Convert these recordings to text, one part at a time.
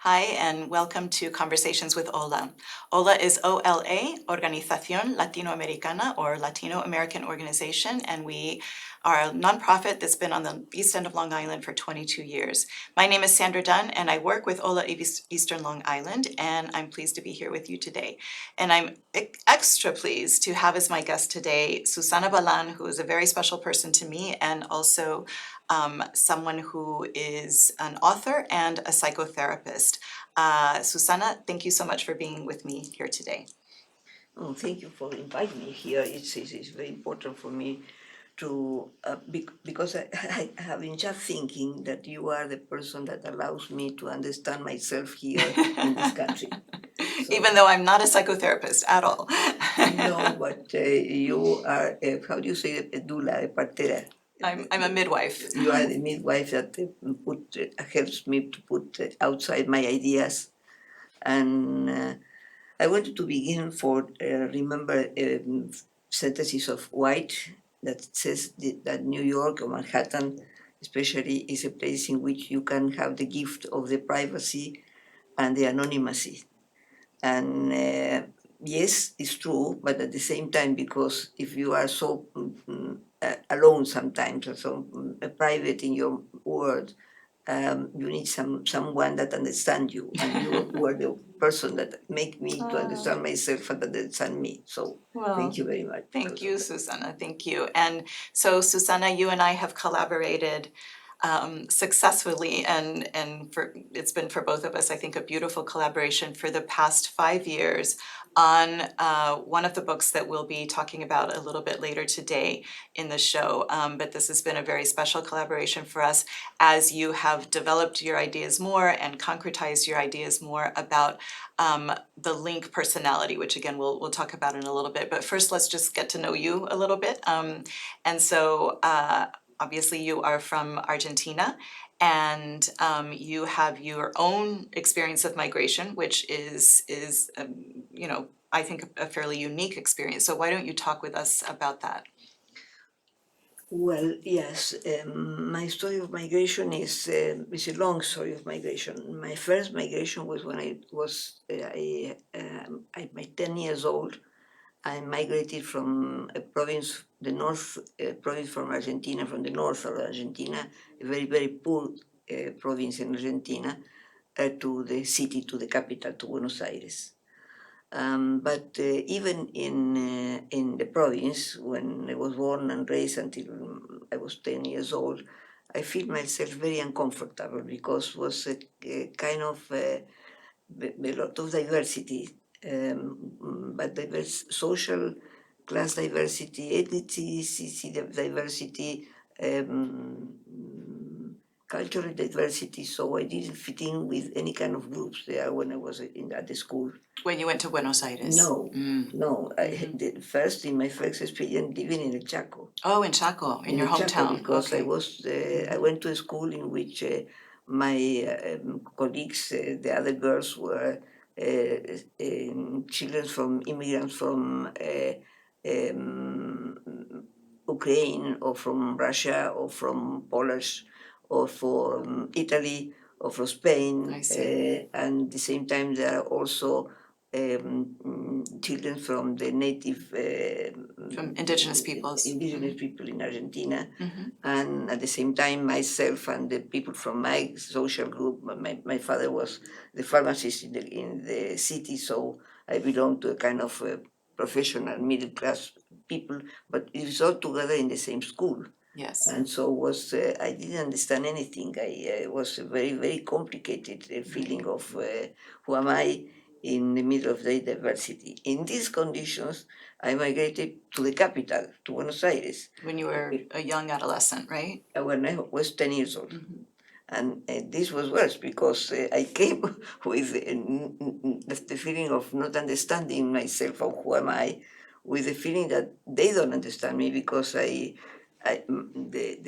Hi, and welcome to Conversations with OLA. OLA is OLA, Organización Latino Americana, or Latino American Organization, and we are a nonprofit that's been on the east end of Long Island for 22 years. My name is Sandra Dunn, and I work with OLA Eastern Long Island, and I'm pleased to be here with you today. And I'm extra pleased to have as my guest today Susana Balan, who is a very special person to me, and also someone who is an author and a psychotherapist. Susana, thank you so much for being with me here today. Oh, thank you for inviting me here. It's very important for me to, because I have been just thinking that you are the person that allows me to understand myself here in this country. So, Even though I'm not a psychotherapist at all. no, but you are, how do you say, a doula, a partera? I'm a midwife. You are the midwife that helps me to put outside my ideas. And I wanted to begin for remember sentences of White that says that New York or Manhattan, especially, is a place in which you can have the gift of the privacy and the anonymity. And yes, it's true, but at the same time, because if you are so alone sometimes, or so private in your world, you need someone that understands you, and you were the person that make me to understand myself and understand me. So thank you very much. Thank you, Susana. Thank you. And so, Susana, you and I have collaborated successfully, and it's been for both of us, I think, a beautiful collaboration for the past 5 years on one of the books that we'll be talking about a little bit later today in the show. But this has been a very special collaboration for us as you have developed your ideas more and concretized your ideas more about the link personality, which again we'll talk about in a little bit. But first, let's just get to know you a little bit. And so obviously you are from Argentina, and you have your own experience of migration, which is I think a fairly unique experience. So why don't you talk with us about that? Well, yes, my story of migration is a long story of migration. My first migration was when I was my 10 years old. I migrated from a province, the north province from Argentina, from the north of Argentina, a very, very poor province in Argentina, to the city, to the capital, to Buenos Aires. But even in the province, when I was born and raised until I was 10 years old, I feel myself very uncomfortable because it was a kind of a lot of diversity, but diverse social class diversity, ethnicity diversity, cultural diversity. So I didn't fit in with any kind of groups there when I was at the school. When you went to Buenos Aires? No, no. First, in my first experience living in El Chaco. Oh, in Chaco, in your El Chaco, hometown. because Okay. I went to a school in which my colleagues, the other girls, were children from immigrants from Ukraine or from Russia or from Polish or from Italy or from Spain. I see. And at the same time, there are also children from the native From indigenous peoples. people in Argentina, Mm-hmm. and at the same time myself and the people from my social group. My father was the pharmacist in the city, so I belong to a kind of professional middle class people, but it was all together in the same school. Yes. And so was I didn't understand anything. I was a very, very complicated feeling of who am I in the middle of the diversity. In these conditions, I migrated to the capital, to Buenos Aires, When you were a young adolescent, right? when I was 10 years old. Mm-hmm. And this was worse because I came with the feeling of not understanding myself or who am I, with the feeling that they don't understand me because the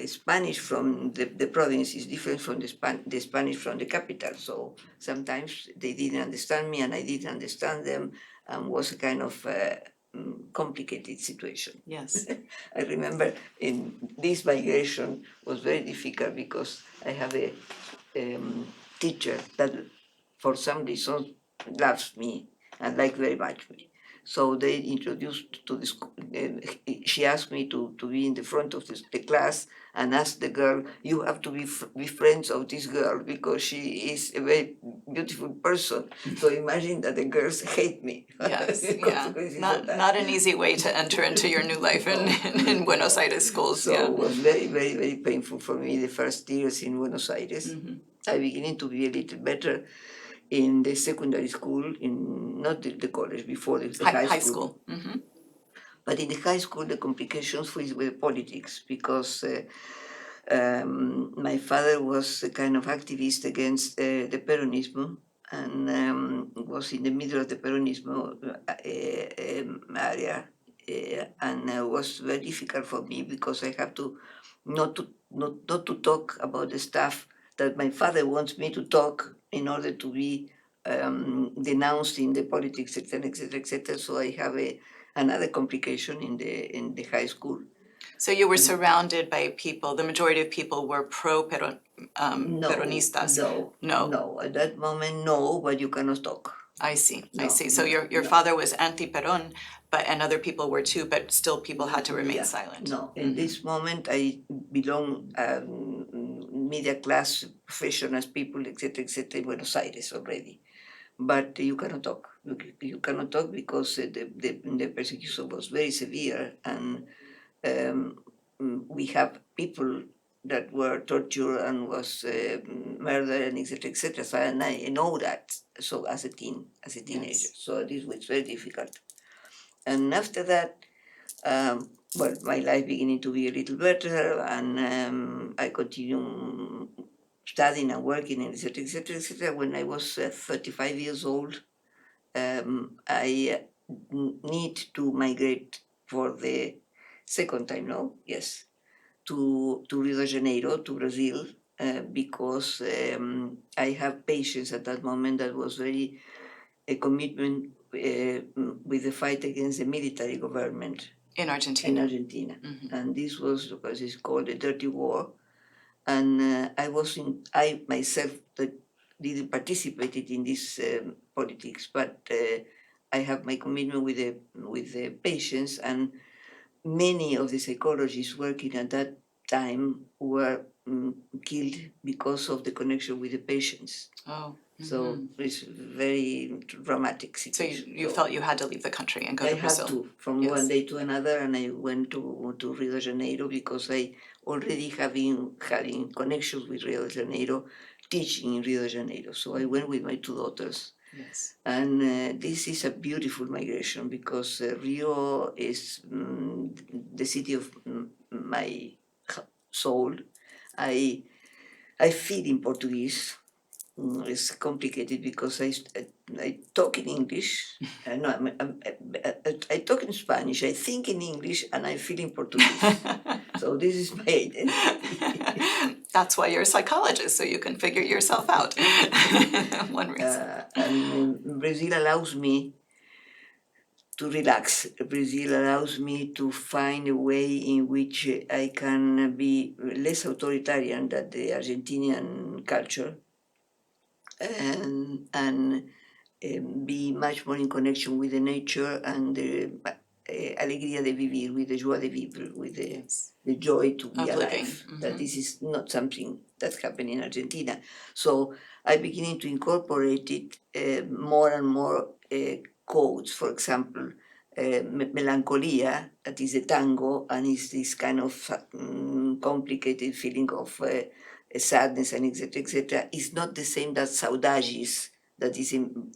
Spanish from the province is different from the Spanish from the capital. So sometimes they didn't understand me and I didn't understand them, and was a kind of complicated situation. Yes. I remember in this migration was very difficult because I have a teacher that for some reason, loves me and like very much me. So they introduced to the school. She asked me to be in the front of the class and asked the girl, "You have to be friends of this girl because she is a very beautiful person." So imagine that the girls hate me. Yes, because yeah. of Not that. not an easy way to enter into your new life in Buenos Aires schools. So Yeah. it was very, very, very painful for me the first years in Buenos Aires. I beginning to be a little better in the secondary school, in not the college, before the high school. But in the high school, the complications with politics because my father was a kind of activist against the Peronismo and was in the middle of the Peronismo area. And was very difficult for me because I have to not to talk about the stuff that my father wants me to talk in order to be denounced in the politics, etc., etc., etc. So I have another complication in the high school. So you were surrounded by people, the majority of people were Peronistas. No. At that moment, no, but you cannot talk. I see. So your father was anti-Peron, and other people were too, but still people had to remain silent. No, in this moment, I belong middle class professionals, people, etc., in Buenos Aires already. But you cannot talk. You cannot talk because the persecution was very severe, and we have people that were tortured and was murdered and etc. So and I know that. So as a teenager, Yes. so this was very difficult. And after that, well, my life beginning to be a little better, and I continue studying and working, and etc. When I was 35 years old, I need to migrate for the second time now, yes, to Rio de Janeiro, to Brazil, because I have patience at that moment that was very a commitment with the fight against the military government In Argentina. And this was because it's called the Dirty War. And I myself didn't participate in this politics, but I have my commitment with the patients, and many of the psychologists working at that time were killed because of the connection with the patients. Oh. So it's very dramatic So situation. you felt you had to leave the country and go to Brazil. I had to, from one day to another, and I went to Rio de Janeiro because I already having connections with Rio de Janeiro, teaching in Rio de Janeiro. So I went with my two daughters. Yes. And this is a beautiful migration because Rio is the city of my soul. I feel in Portuguese. It's complicated because I talk in English. No, I talk in Spanish. I think in English, and I feel in Portuguese. So this is my identity. That's why you're a psychologist, so you can figure yourself out. One reason. And Brazil allows me to relax. Brazil allows me to find a way in which I can be less authoritarian than the Argentinian culture, and be much more in connection with the nature and the alegría de vivir, with the joie de vivre, with the joy to be alive. That this is not something that's happening in Argentina. So I'm beginning to incorporate it more and more codes. For example, melancholia, that is a tango, and is this kind of complicated feeling of sadness and etc. is not the same as saudades, that is in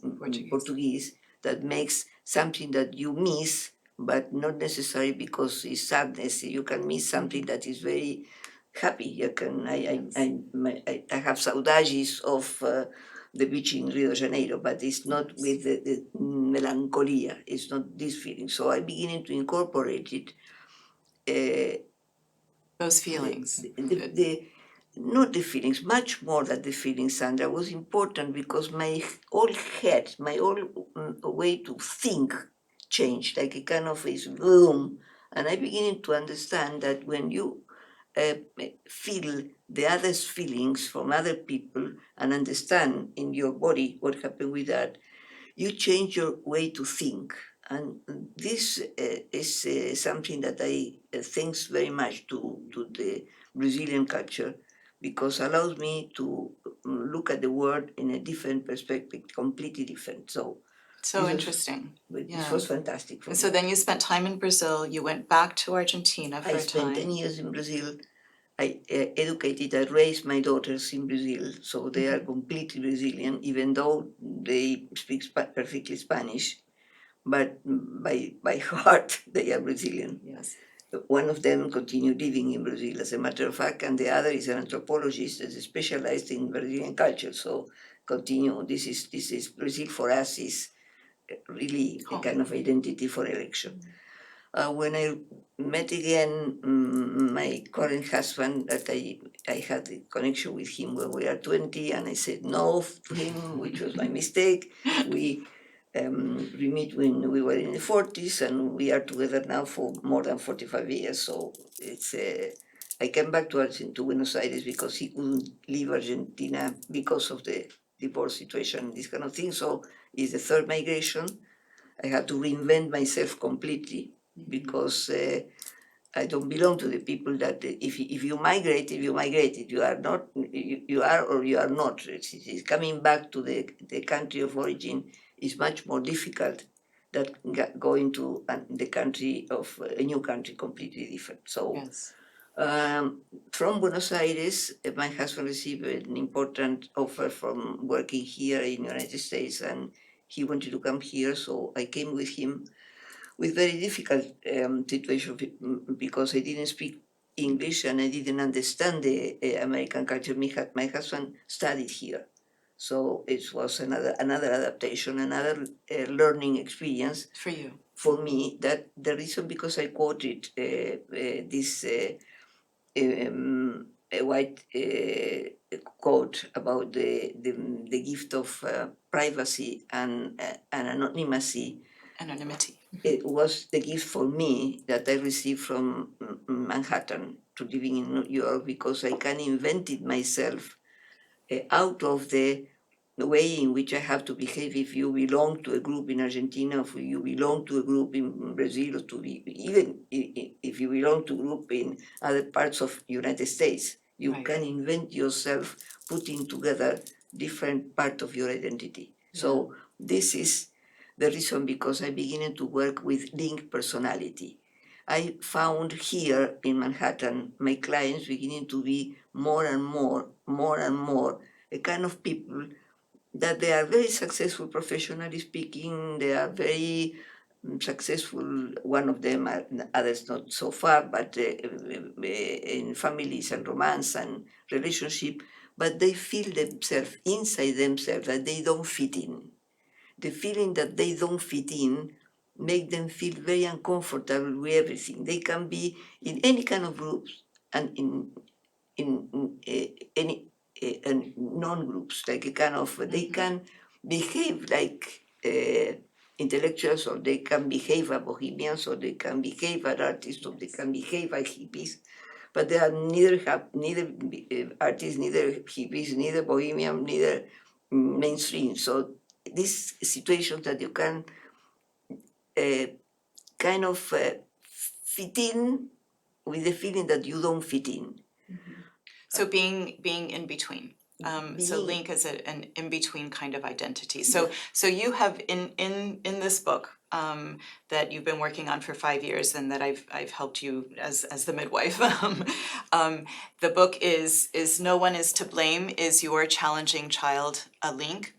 Portuguese, that makes something that you miss, but not necessarily because it's sadness. You can miss something that is very happy. I have saudades of the beach in Rio de Janeiro, but it's not with the melancholia. It's not this feeling. So I'm beginning to incorporate it. Those feelings. Not the feelings, much more than the feelings, Sandra, was important because my whole head, my whole way to think changed, like a kind of a boom. And I beginning to understand that when you feel the other's feelings from other people and understand in your body what happened with that, you change your way to think. And this is something that I thanks very much to the Brazilian culture, because allows me to look at the world in a different perspective, completely different. So So this was, interesting. this Yeah. was fantastic for And me. so then you spent time in Brazil, you went back to Argentina for I a spent 10 time. years in Brazil. I educated, I raised my daughters in Brazil, so they are completely Brazilian, even though they speak perfectly Spanish, but by heart they are Brazilian. Yes. One of them continued living in Brazil, as a matter of fact, and the other is an anthropologist that is specialized in Brazilian culture. So continue. This is Brazil for us is really a kind of identity for election. When I met again my current husband, that I had a connection with him when we are 20, and I said no to him, which was my mistake. We meet when we were in the 40s, and we are together now for more than 45 years. So it's I came back to Argentina, to Buenos Aires, because he couldn't leave Argentina because of the divorce situation, this kind of thing. So it's the third migration. I had to reinvent myself completely, because I don't belong to the people that if you migrate, you are not, you are or you are not. It's coming back to the country of origin is much more difficult than going to the country of a new country completely different. So Yes. from Buenos Aires, my husband received an important offer from working here in the United States, and he wanted to come here, so I came with him with very difficult situation, because I didn't speak English and I didn't understand the American culture. My husband studied here, so it was another adaptation, another learning experience For you. for me. That the reason, because I quoted this a white quote about the gift of privacy and anonymity. Anonymity. It was the gift for me that I received from Manhattan to living in New York, because I can invent it myself out of the way in which I have to behave if you belong to a group in Argentina, if you belong to a group in Brazil, or to be, even if you belong to a group in other parts of United States. You Right. can invent yourself, putting together different part of your identity. So this is the reason, because I began to work with linked personality. I found here in Manhattan my clients beginning to be more and more a kind of people that they are very successful professionally speaking. They are very successful. One of them, others not so far, but in families and romance and relationship. But they feel themselves inside themselves that they don't fit in. The feeling that they don't fit in make them feel very uncomfortable with everything. They can be in any kind of groups, and in any non-groups, like a kind of, they can behave like intellectuals, or they can behave as bohemians, or they can behave as artists, or they can behave as hippies, but they are neither artists, neither hippies, neither bohemian, neither mainstream. So these situations that you can kind of fit in with the feeling that you don't fit in. So being in between. So Being- Link is an in-between kind of identity. So you have in this book that you've been working on for 5 years, and that I've helped you as the midwife. The book is No One Is to Blame: Is Your Challenging Child a Link?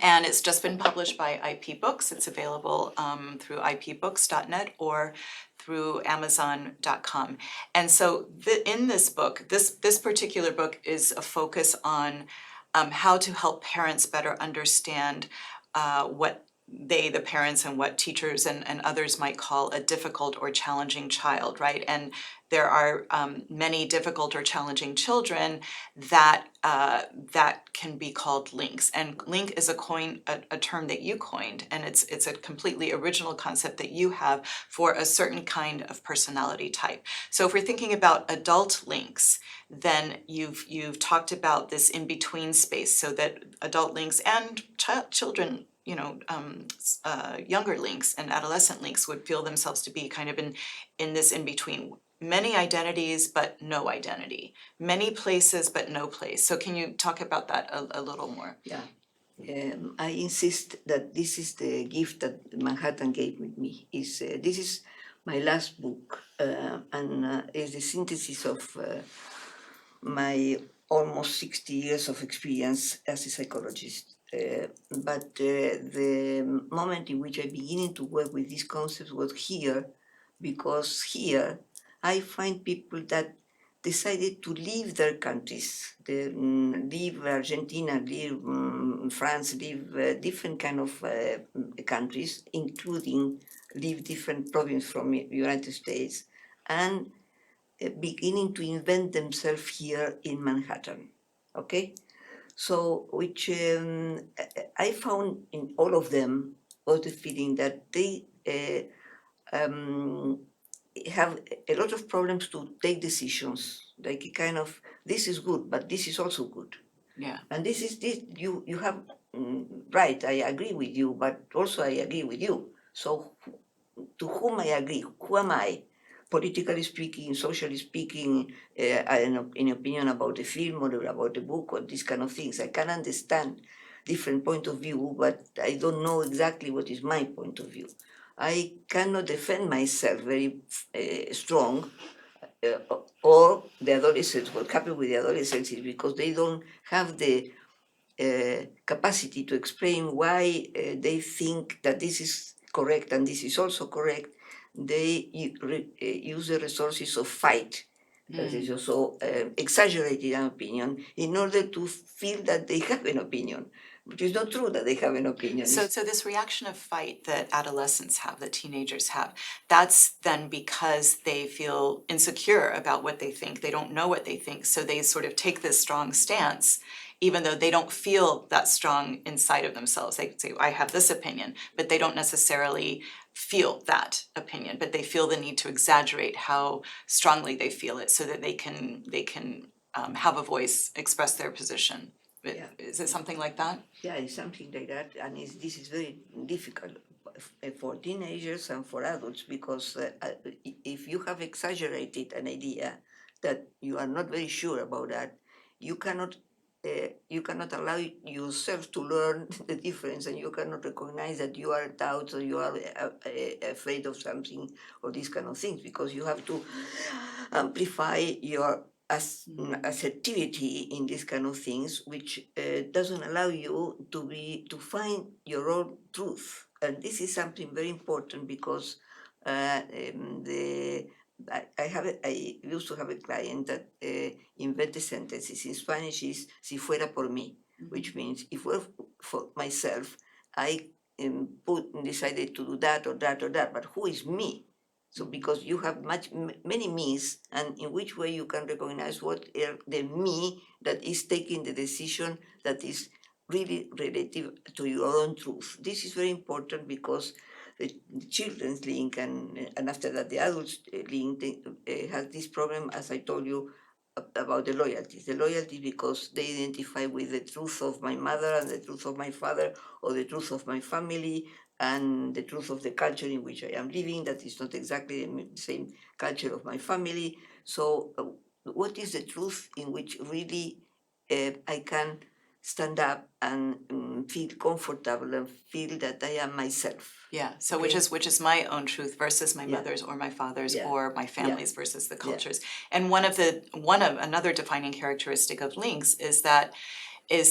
And it's just been published by IP Books. It's available through ipbooks.net or through amazon.com. And so in this book, this particular book is a focus on how to help parents better understand what the parents, and what teachers and others might call a difficult or challenging child, right? And there are many difficult or challenging children that that can be called links. And link is a term that you coined, and it's a completely original concept that you have for a certain kind of personality type. So if we're thinking about adult links, then you've talked about this in between space, so that adult links and children, younger links and adolescent links would feel themselves to be kind of in this in between. Many identities, but no identity. Many places, but no place. So can you talk about that a little more? Yeah. I insist that this is the gift that Manhattan gave me. This is my last book, and is the synthesis of my almost 60 years of experience as a psychologist. But the moment in which I began to work with these concepts was here, because here I find people that decided to leave their countries, leave Argentina, leave France, leave different kind of countries, including leave different provinces from United States, and beginning to invent themselves here in Manhattan. Okay, so which I found in all of them was the feeling that they have a lot of problems to take decisions, like a kind of this is good, but this is also good, Yeah. and this is this you have right. I agree with you, but also I agree with you. So to whom I agree? Who am I? Politically speaking, socially speaking, in opinion about the film or about the book or these kind of things. I can understand different point of view, but I don't know exactly what is my point of view. I cannot defend myself very strong, or the adolescents. What happened with the adolescents is because they don't have the capacity to explain why they think that this is correct and this is also correct. They use the resources of fight, that is also exaggerated an opinion, in order to feel that they have an opinion, which is not true that they have an opinion. So this reaction of fight that adolescents have, that teenagers have, that's then because they feel insecure about what they think. They don't know what they think, so they sort of take this strong stance, even though they don't feel that strong inside of themselves. They say, I have this opinion, but they don't necessarily feel that opinion, but they feel the need to exaggerate how strongly they feel it so that they can have a voice, express their position. Yeah. Is it something like that? Yeah, it's something like that, and this is very difficult for teenagers and for adults, because if you have exaggerated an idea that you are not very sure about that, you cannot allow yourself to learn the difference, and you cannot recognize that you are doubt or you are afraid of something or these kind of things, because you have to amplify your assertivity in these kind of things, which doesn't allow you to find your own truth. And this is something very important, because I used to have a client that invented sentences. In Spanish is si fuera por mí, which means if it were for myself, I decided to do that or that or that, but who is me? So because you have many me's, and in which way you can recognize what are the me that is taking the decision that is really relative to your own truth. This is very important, because the children's link and after that the adults link has this problem, as I told you, about the loyalties. The loyalty because they identify with the truth of my mother and the truth of my father, or the truth of my family, and the truth of the culture in which I am living, that is not exactly the same culture of my family. So what is the truth in which really I can stand up and feel comfortable and feel that I am myself? Yeah, so Okay. which is my own truth versus my Yeah. mother's or my father's Yeah. or my Yeah. family's versus the cultures. And one of another defining characteristic of links is that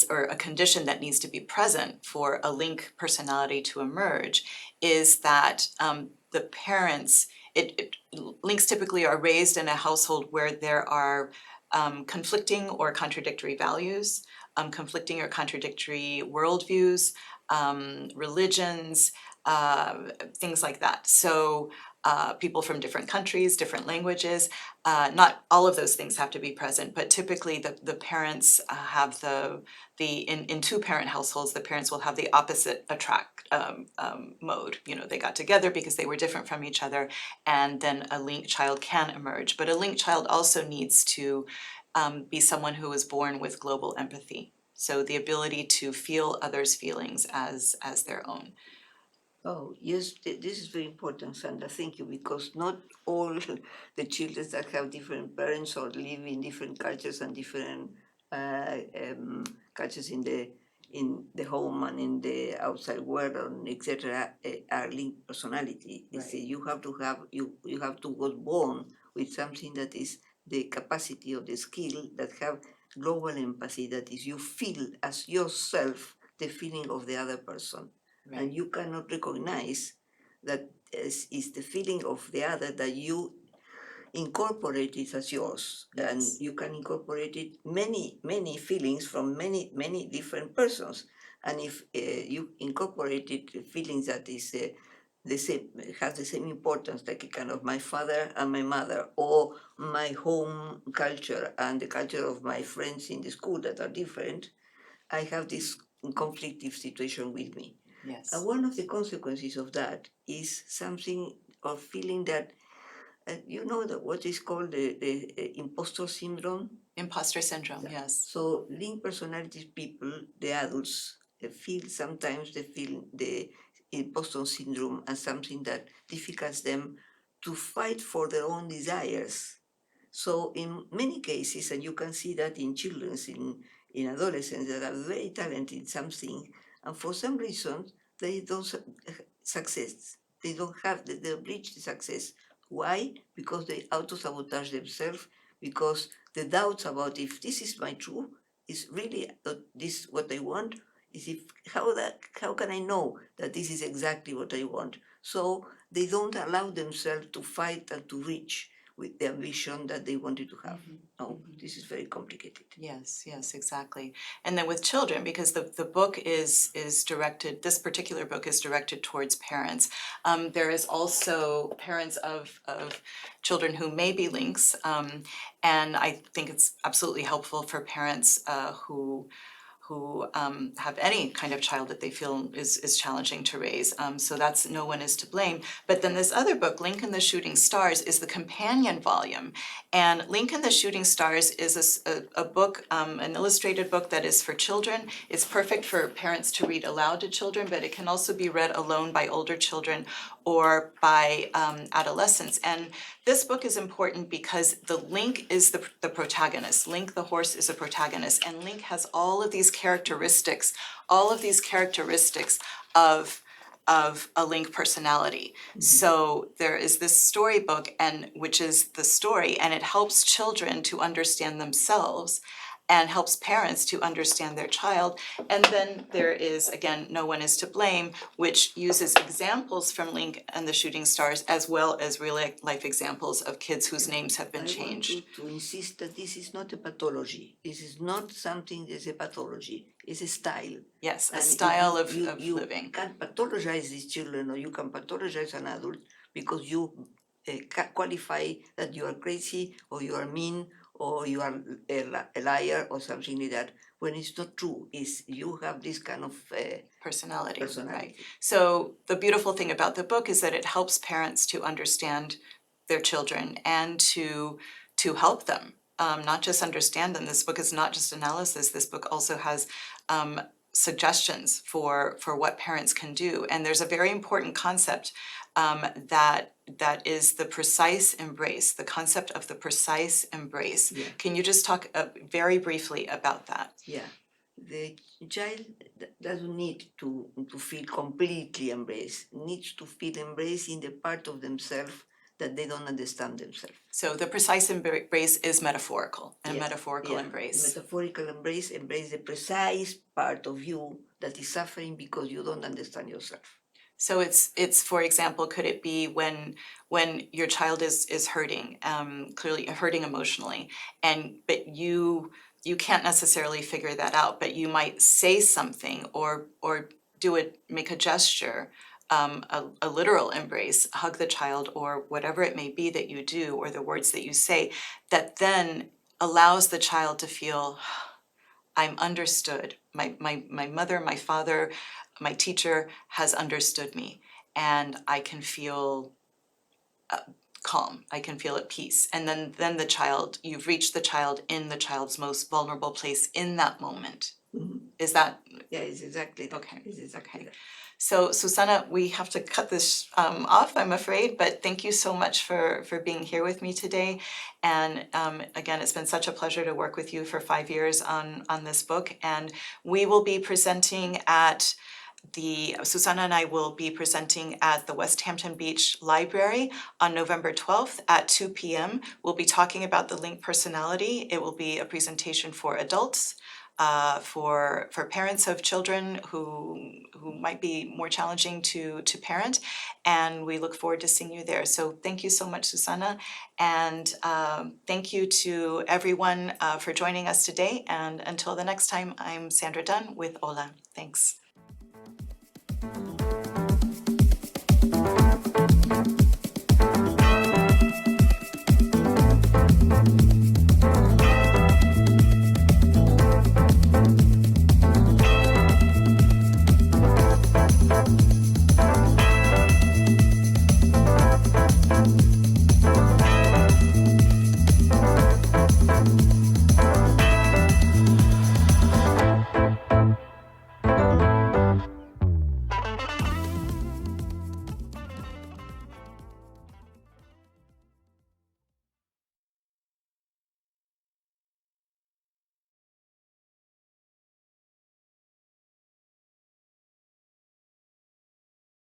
or a condition that needs to be present for a link personality to emerge, is that the parents, links typically are raised in a household where there are conflicting or contradictory values. conflicting or contradictory worldviews, religions, things like that. So people from different countries, different languages, not all of those things have to be present, but typically the parents have in two-parent households, the parents will have the opposite attract mode. You know, they got together because they were different from each other, and then a linked child can emerge. But a linked child also needs to be someone who was born with global empathy. So the ability to feel others' feelings as their own. Oh, yes, this is very important, Sandra. Thank you, because not all the children that have different parents or live in different cultures and different uh, um, cultures in the home and in the outside world, and etc., are linked personality. Right. You have to have you have to was born with something that is the capacity or the skill that have global empathy. That is, you feel as yourself the feeling of the other person. Right. And you cannot recognize that is the feeling of the other that you incorporate it as yours. Yes. And you can incorporate it many feelings from many different persons. And if you incorporated feelings that is the same, has the same importance, like a kind of my father and my mother, or my home culture and the culture of my friends in the school that are different, I have this conflictive situation with me. Yes. One of the consequences of that is something of feeling that, you know, that what is called the imposter syndrome. Imposter syndrome, yes. So linked personalities people, the adults, feel sometimes they feel the imposter syndrome as something that difficults them to fight for their own desires. So in many cases, and you can see that in children, in adolescents that are very talented in something, and for some reason they don't success. They don't have, they reach the success. Why? Because they auto-sabotage themselves, because the doubts about if this is my true, is really this what I want, is if how can I know that this is exactly what I want? So they don't allow themselves to fight and to reach with the ambition that they wanted to have. This is very complicated. Yes, yes, exactly. And then with children, because the book is directed, this particular book is directed towards parents. There is also parents of children who may be links, and I think it's absolutely helpful for parents who have any kind of child that they feel is challenging to raise. So that's No One Is to Blame. But then this other book, Link and the Shooting Stars, is the companion volume. And Link and the Shooting Stars is a book, an illustrated book that is for children. It's perfect for parents to read aloud to children, but it can also be read alone by older children or by adolescents. And this book is important because the Link is the protagonist. Link the horse is a protagonist, and Link has all of these characteristics of a Link personality. Mm-hmm. So there is this storybook, and which is the story, and it helps children to understand themselves and helps parents to understand their child. And then there is, again, No One Is to Blame, which uses examples from Link and the Shooting Stars as well as real life examples of kids whose names have been changed. I want to insist that this is not a pathology. This is not something that's a pathology. It's a style. Yes, a style of living. You can't pathologize these children, or you can pathologize an adult because you qualify that you are crazy or you are mean or you are a liar or something like that, when it's not true. Is you have this kind of personality. Right. So the beautiful thing about the book is that it helps parents to understand their children and to help them, not just understand them. This book is not just analysis. This book also has suggestions for what parents can do. And there's a very important concept that is the precise embrace, the concept of the precise embrace. Yeah. Can you just talk very briefly about that? Yeah. The child doesn't need to feel completely embraced, needs to feel embraced in the part of themselves that they don't understand themselves. So the precise embrace is metaphorical, a metaphorical embrace. Metaphorical embrace the precise part of you that is suffering because you don't understand yourself. So it's for example, could it be when your child is hurting, clearly hurting emotionally, but you you can't necessarily figure that out, but you might say something or make a gesture, a literal embrace, hug the child, or whatever it may be that you do, or the words that you say, that then allows the child to feel, I'm understood. My mother, my father, my teacher has understood me, and I can feel calm. I can feel at peace. And then the child, you've reached the child in the child's most vulnerable place in that moment. Mhm. Is that Yeah, it's exactly that. okay? It's exactly Okay. that. So Susana, we have to cut this off, I'm afraid, but thank you so much for being here with me today. And again, it's been such a pleasure to work with you for 5 years on this book. And we will be presenting at Susana and I will be presenting at the West Hampton Beach Library on November 12th at 2 p.m. We'll be talking about the linked personality. It will be a presentation for adults, for parents of children who might be more challenging to parent, and we look forward to seeing you there. So thank you so much, Susana, and thank you to everyone for joining us today. And until the next time, I'm Sandra Dunn with OLA. Thanks.